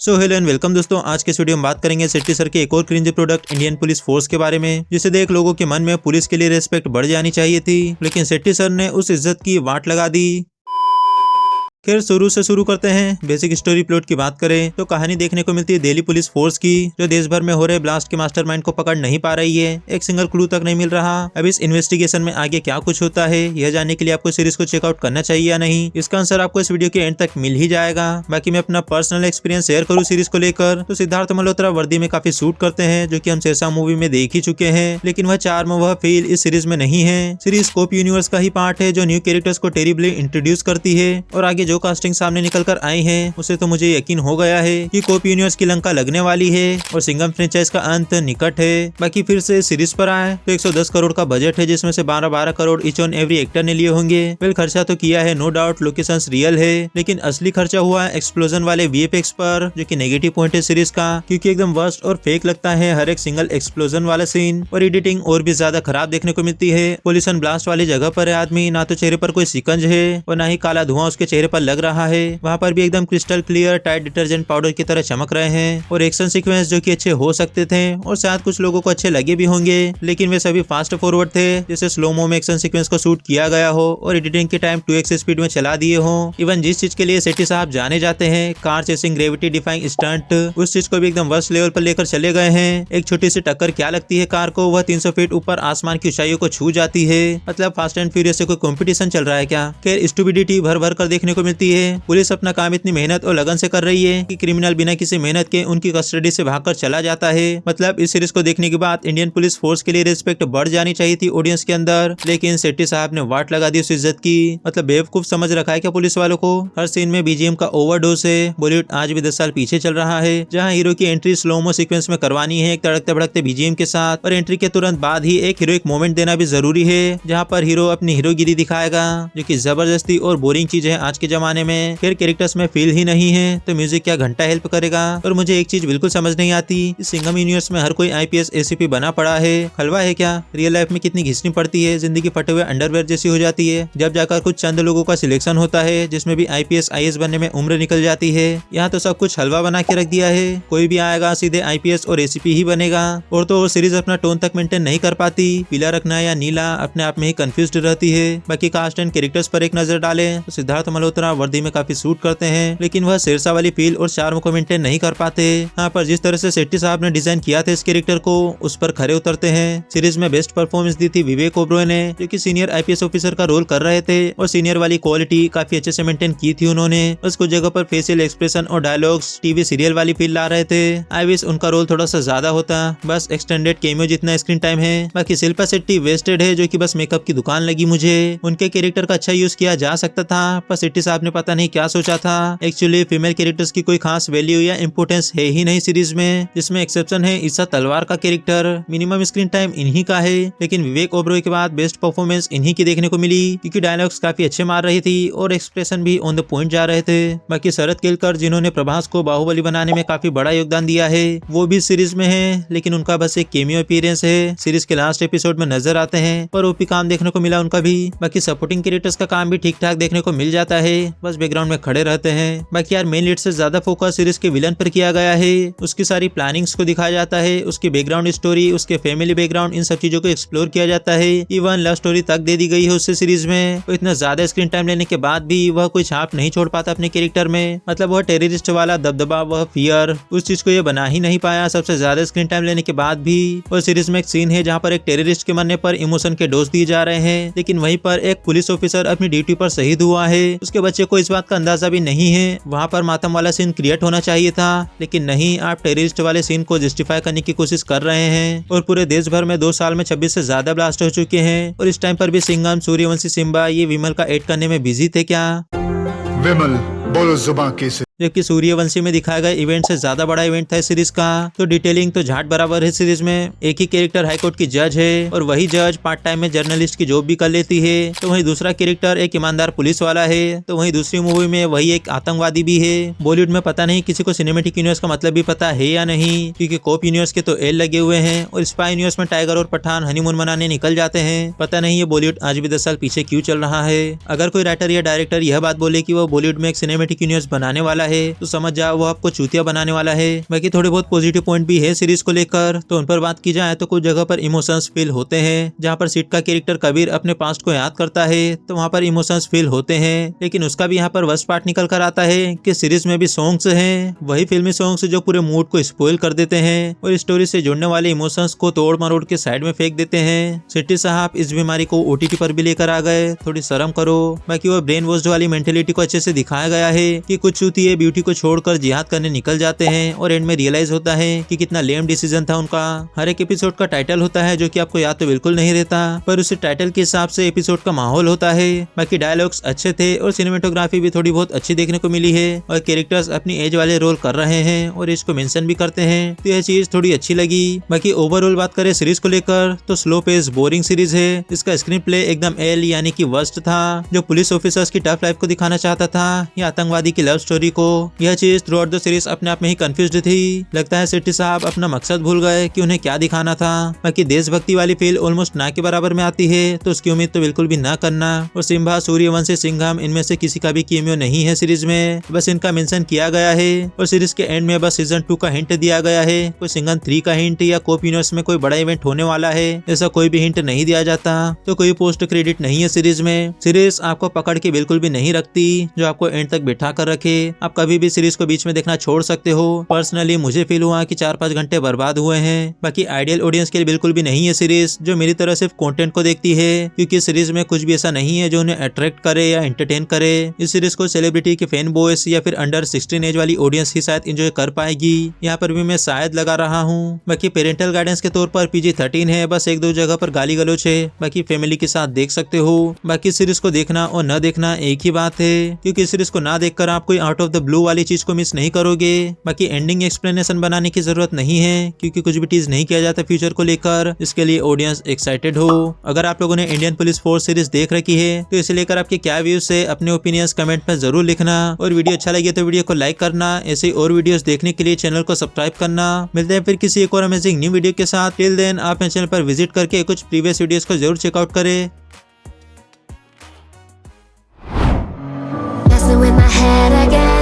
Hello and welcome दोस्तों। आज के इस वीडियो में बात करेंगे सेट्टी सर के एक और cringe product Indian police force के बारे में, जिसे देख लोगों के मन में पुलिस के लिए रिस्पेक्ट बढ़ जानी चाहिए थी, लेकिन सेट्टी सर ने उस इज्जत की वाट लगा दी। खैर शुरू से शुरू करते हैं। बेसिक स्टोरी प्लॉट की बात करें तो कहानी देखने को मिलती है दिल्ली पुलिस फोर्स की, जो देश भर में हो रहे ब्लास्ट के मास्टरमाइंड को पकड़ नहीं पा रही है। एक सिंगल क्लू तक नहीं मिल रहा। अब इस इन्वेस्टिगेशन में आगे क्या कुछ होता है, यह जानने के लिए आपको सीरीज को चेकआउट करना चाहिए या नहीं, इसका आंसर आपको इस वीडियो के एंड तक मिल ही जाएगा। बाकी मैं अपना पर्सनल एक्सपीरियंस शेयर करूँ सीरीज को लेकर, तो सिद्धार्थ मल्होत्रा वर्दी में काफी सूट करते हैं, जो की हम शेरशाह मूवी में देख ही चुके हैं, लेकिन वह चार्म वह फील इस सीरीज में नहीं है। सीरीज स्कोप यूनिवर्स का ही पार्ट है, जो न्यू कैरेक्टर्स को टेरिबली इंट्रोड्यूस करती है, और आगे जो कास्टिंग सामने निकल कर आई है उसे तो मुझे यकीन हो गया है कि कोप यूनिवर्स की लंका लगने वाली है और सिंघम फ्रेंचाइज का अंत निकट है। बाकी फिर से सीरीज पर आए तो 110 करोड़ का बजट है, जिसमें से 12-12 crore each on every actor ने लिए होंगे। वेल खर्चा तो किया है, नो डाउट लोकेशंस रियल है, लेकिन असली खर्चा हुआ है एक्सप्लोजन वाले वीएफएक्स पर, जो कि नेगेटिव पॉइंट है सीरीज का, क्योंकि एकदम वर्स्ट और फेक लगता है हर एक सिंगल एक्सप्लोजन वाला सीन, और एडिटिंग और भी ज्यादा खराब देखने को मिलती है। पोल्यूशन ब्लास्ट वाली जगह पर है आदमी, ना तो चेहरे पर कोई सिकंज है और ना ही काला धुआं उसके चेहरे पर लग रहा है। वहाँ पर भी एकदम crystal clear tight detergent powder की तरह चमक रहे हैं, और एक्शन सीक्वेंस जो कि अच्छे हो सकते थे और शायद कुछ लोगों को अच्छे लगे भी होंगे, लेकिन वे सभी फास्ट फॉरवर्ड थे, जैसे स्लोमो में एक्शन सीक्वेंस को शूट किया गया हो और एडिटिंग के टाइम 2x स्पीड में चला दिए हो। इवन जिस चीज के लिए सेट्टी साहब जाने जाते हैं, car chasing gravity defying stunt, उस चीज को भी एकदम वर्स्ट लेवल पर लेकर चले गए हैं। एक छोटी सी टक्कर क्या लगती है कार को, वह 300 फीट ऊपर आसमान की ऊंचाइयों को छू जाती है। मतलब फास्ट एंड फ्यूरियस से कोई कंपटीशन चल रहा है क्या? खैर स्टूपिडिटी भर भर कर देखने को मिलती है। पुलिस अपना काम इतनी मेहनत और लगन से कर रही है कि क्रिमिनल बिना किसी मेहनत के उनकी कस्टडी से भागकर चला जाता है। मतलब इस सीरीज को देखने के बाद इंडियन पुलिस फोर्स के लिए रिस्पेक्ट बढ़ जानी चाहिए थी ऑडियंस के अंदर, लेकिन सेट्टी साहब ने वाट लगा दी उस इज्जत की। मतलब बेवकूफ समझ रखा है क्या पुलिस वालों को? हर सीन में बीजीएम का ओवरडोज है। बॉलीवुड आज भी 10 साल पीछे चल रहा है, जहाँ हीरो की एंट्री स्लोमो सीक्वेंस में करवानी है एक तड़कते भड़कते बीजीएम के साथ, और एंट्री के तुरंत बाद ही एक हीरोइक मोमेंट देना भी जरूरी है, जहाँ पर हीरो अपनी हीरोगिरी दिखाएगा, जो की जबरदस्ती और बोरिंग चीज है आज के जमाने में। फिर कैरेक्टर्स में फील ही नहीं है तो म्यूजिक क्या घंटा हेल्प करेगा। और मुझे एक चीज बिल्कुल समझ नहीं आती, इस सिंघम यूनिवर्स में हर कोई आईपीएस एसीपी बना पड़ा है। खलवा है क्या? रियल लाइफ में कितनी घिसनी पड़ती है, जिंदगी फटे हुए अंडरवेयर जैसी हो जाती है जब जाकर कुछ चंद लोगों का सिलेक्शन होता है, जिसमें भी आईपीएस आईएएस बनने में उम्र निकल जाती है। यहाँ तो सब कुछ हलवा बना के रख दिया है, कोई भी आएगा सीधे आईपीएस और एसीपी ही बनेगा। और तो सीरीज अपना टोन तक मेंटेन नहीं कर पाती, पीला रखना या नीला अपने आप में ही कंफ्यूज्ड रहती है। बाकी कास्ट एंड कैरेक्टर्स पर एक नजर डाले तो सिद्धार्थ मल्होत्रा वर्दी में काफी सूट करते हैं, लेकिन वह शेरशाह वाली फील और चार्म को मेंटेन नहीं कर पाते। यहाँ पर जिस तरह से सेट्टी साहब ने डिजाइन किया था इस कैरेक्टर को, उस पर खरे उतरते हैं। सीरीज में बेस्ट परफॉर्मेंस दी थी विवेक ओबरॉय ने, जो कि सीनियर आईपीएस ऑफिसर का रोल कर रहे थे, और सीनियर वाली क्वालिटी काफी अच्छे से मेंटेन की थी उन्होंने। बस कुछ जगह पर फेशियल एक्सप्रेशन और डायलॉग्स टीवी सीरियल वाली फील ला रहे थे। आई विश उनका रोल थोड़ा सा ज्यादा होता, बस एक्सटेंडेड कैमियो जितना स्क्रीन टाइम है। बाकी शिल्पा शेट्टी वेस्टेड है, जो कि बस मेकअप की दुकान लगी मुझे। उनके कैरेक्टर का अच्छा यूज किया जा सकता था, पर सेट्टी साहब ने पता नहीं क्या सोचा था। एक्चुअली फीमेल कैरेक्टर्स की कोई खास वैल्यू या इंपोर्टेंस है ही नहीं सीरीज में, जिसमें एक्सेप्शन है ईसा तलवार का कैरेक्टर। मिनिमम स्क्रीन टाइम इन्हीं का है, लेकिन विवेक ओबरॉय के बाद बेस्ट परफॉर्मेंस इन्हीं की देखने को मिली, क्योंकि डायलॉग्स काफी अच्छे मार रही थी और एक्सप्रेशन भी ऑन द पॉइंट जा रहे थे। बाकी शरद केलकर, जिन्होंने प्रभास को बाहुबली बनाने में काफी बड़ा योगदान दिया है, वो भी सीरीज में है, लेकिन उनका बस एक कैमियो अपीयरेंस है। सीरीज के लास्ट एपिसोड में नजर आते हैं, पर ओपी काम देखने को मिला उनका भी। बाकी सपोर्टिंग कैरेक्टर्स का काम भी ठीक ठाक देखने को मिल जाता है, बस बैकग्राउंड में खड़े रहते हैं। बाकी यार मेन लीड से ज्यादा फोकस सीरीज के विलन पर किया गया है, उसकी सारी प्लानिंग्स को दिखाया जाता है, उसकी बैकग्राउंड स्टोरी, उसके फैमिली बैकग्राउंड, इन सब चीजों को एक्सप्लोर किया जाता है। इवन लव स्टोरी तक दे दी गई है उससे सीरीज में। तो इतना ज्यादा स्क्रीन टाइम लेने के बाद भी वह कोई छाप नहीं छोड़ पाता अपने कैरेक्टर में। मतलब वह टेररिस्ट वाला दबदबा, वह फियर, उस चीज को ये बना ही नहीं पाया सबसे ज्यादा स्क्रीन टाइम लेने के बाद भी। और सीरीज में एक सीन है जहाँ पर एक टेररिस्ट के मरने पर इमोशन के डोज दिए जा रहे हैं, लेकिन वहीं पर एक पुलिस ऑफिसर अपनी ड्यूटी पर शहीद हुआ है, उसके बच्चे को इस बात का अंदाजा भी नहीं है। वहाँ पर मातम वाला सीन क्रिएट होना चाहिए था, लेकिन नहीं, आप टेररिस्ट वाले सीन को जस्टिफाई करने की कोशिश कर रहे हैं। और पूरे देश भर में 2 साल में 26 से ज्यादा ब्लास्ट हो चुके हैं, और इस टाइम पर भी सिंघम, सूर्यवंशी, सिम्बा ये विमल का एड करने में बिजी थे क्या? विमल बोलो जुबान कैसे? जबकि सूर्यवंशी में दिखाया गया इवेंट से ज्यादा बड़ा इवेंट था इस सीरीज का। तो डिटेलिंग तो झाट बराबर है सीरीज में। एक ही कैरेक्टर हाईकोर्ट की जज है और वही जज पार्ट टाइम में जर्नलिस्ट की जॉब भी कर लेती है। तो वही दूसरा कैरेक्टर एक ईमानदार पुलिस वाला है। तो वही दूसरी मूवी में वही एक आतंकवादी भी है। बॉलीवुड में पता नहीं किसी को सिनेमेटिक यूनिवर्स का मतलब भी पता है या नहीं, क्योंकि कोप यूनिवर्स के तो एल लगे हुए हैं और स्पाई यूनिवर्स में टाइगर और पठान हनीमून मनाने निकल जाते हैं। पता नहीं ये बॉलीवुड आज भी 10 साल पीछे क्यों चल रहा है। अगर कोई राइटर या डायरेक्टर यह बात बोले कि वो बॉलीवुड में एक सिनेमेटिक यूनिवर्स बनाने वाला है तो समझ जाओ वो आपको चूतिया बनाने वाला है। बाकी थोड़े बहुत पॉजिटिव पॉइंट भी है सीरीज को लेकर, तो उन पर बात की जाए तो कुछ जगह पर इमोशंस फील होते हैं। जहाँ पर सिड का कैरेक्टर कबीर अपने पास्ट को याद करता है तो वहाँ पर इमोशंस फील होते हैं, लेकिन उसका भी यहाँ पर वर्स्ट पार्ट निकल कर आता है कि सीरीज में भी सॉन्ग्स हैं, वही फिल्मी सॉन्ग्स जो पूरे मूड को स्पॉइल कर देते हैं और स्टोरी से जुड़ने वाले इमोशंस को तोड़ मरोड़ के साइड में फेंक देते हैं। शेट्टी साहब इस बीमारी को OTT पर भी लेकर आ गए, थोड़ी शर्म करो। बाकी वो ब्रेन वॉश वाली मेंटेलिटी को अच्छे से दिखाया गया है कि कुछ चूतिए ब्यूटी को छोड़कर जिहाद करने निकल जाते हैं और एंड में रियलाइज होता है कि कितना लेम डिसीजन था उनका। हर एक एपिसोड का टाइटल होता है जो कि आपको याद तो बिल्कुल नहीं रहता, पर उस टाइटल के हिसाब से एपिसोड का माहौल होता है। बाकी डायलॉग्स अच्छे थे और सिनेमेटोग्राफी भी थोड़ी बहुत अच्छी देखने को मिली है और कैरेक्टर्स अपनी एज वाले रोल कर रहे हैं और इसको मेंशन भी करते हैं, तो यह चीज थोड़ी अच्छी लगी। बाकी ओवरऑल बात करें सीरीज को लेकर तो स्लो पेस बोरिंग सीरीज है। इसका स्क्रीन प्ले एकदम एल यानी कि वर्स्ट था। जो पुलिस ऑफिसर्स की टफ लाइफ को दिखाना चाहता था या आतंकवादी की लव स्टोरी को, यह चीज थ्रू आउट द सीरीज अपने आप में ही कंफ्यूज्ड थी। लगता है शेट्टी साहब अपना मकसद भूल गए कि उन्हें क्या दिखाना था। बाकी देशभक्ति वाली फील ऑलमोस्ट ना के बराबर में आती है, तो उसकी उम्मीद तो बिल्कुल भी ना करना। और सिम्बा, सूर्यवंशी, सिंघम इनमें से किसी का भी कैमियो नहीं है सीरीज में, बस इनका मेंशन किया गया है। और सीरीज के एंड में बस सीजन 2 का हिंट दिया गया है, कोई सीजन 3 का हिंट या कोप यूनिवर्स में कोई बड़ा इवेंट होने वाला है ऐसा कोई भी हिंट नहीं दिया जाता। तो कोई पोस्ट क्रेडिट नहीं है सीरीज में। सीरीज आपको पकड़ के बिल्कुल भी नहीं रखती जो आपको एंड तक बिठा कर रखे। आप कभी भी सीरीज को बीच में देखना छोड़ सकते हो। पर्सनली मुझे फील हुआ कि 4-5 घंटे बर्बाद हुए हैं। बाकी आइडियल ऑडियंस के लिए बिल्कुल भी नहीं है सीरीज, जो मेरी तरह सिर्फ कंटेंट को देखती है, क्योंकि सीरीज में कुछ भी ऐसा नहीं है जो उन्हें अट्रैक्ट करे या एंटरटेन करे। इस सीरीज को सेलिब्रिटी के फैन बॉयज या फिर अंडर 16 एज वाली ऑडियंस ही शायद एंजॉय कर पाएगी। यहाँ पर भी मैं शायद लगा रहा हूँ। बाकी पेरेंटल गाइडेंस के तौर पर PG-13 है, बस 1-2 जगह पर गाली गलौज है, बाकी फैमिली के साथ देख सकते हो। बाकी सीरीज को देखना और न देखना एक ही बात है, क्योंकि सीरीज को ना देखकर आप कोई आउट ऑफ द ब्लू वाली चीज को मिस नहीं करोगे। बाकी एंडिंग एक्सप्लेनेशन बनाने की जरूरत नहीं है, क्योंकि कुछ भी टीज नहीं किया जाता फ्यूचर को लेकर। इसके लिए ऑडियंस एक्साइटेड हो। अगर आप लोगों ने इंडियन पुलिस फोर्स सीरीज देख रखी है तो इसे लेकर आपके क्या व्यूज है अपने ओपिनियंस कमेंट में जरूर लिखना। और वीडियो अच्छा लगे तो वीडियो को लाइक करना। ऐसे और वीडियोस देखने के लिए चैनल को सब्सक्राइब करना। मिलते हैं फिर किसी एक और अमेजिंग न्यू वीडियो के साथ। टिल देन आप मेरे चैनल पर विजिट करके कुछ प्रीवियस वीडियोस को जरूर चेकआउट करें। Messing with my head again.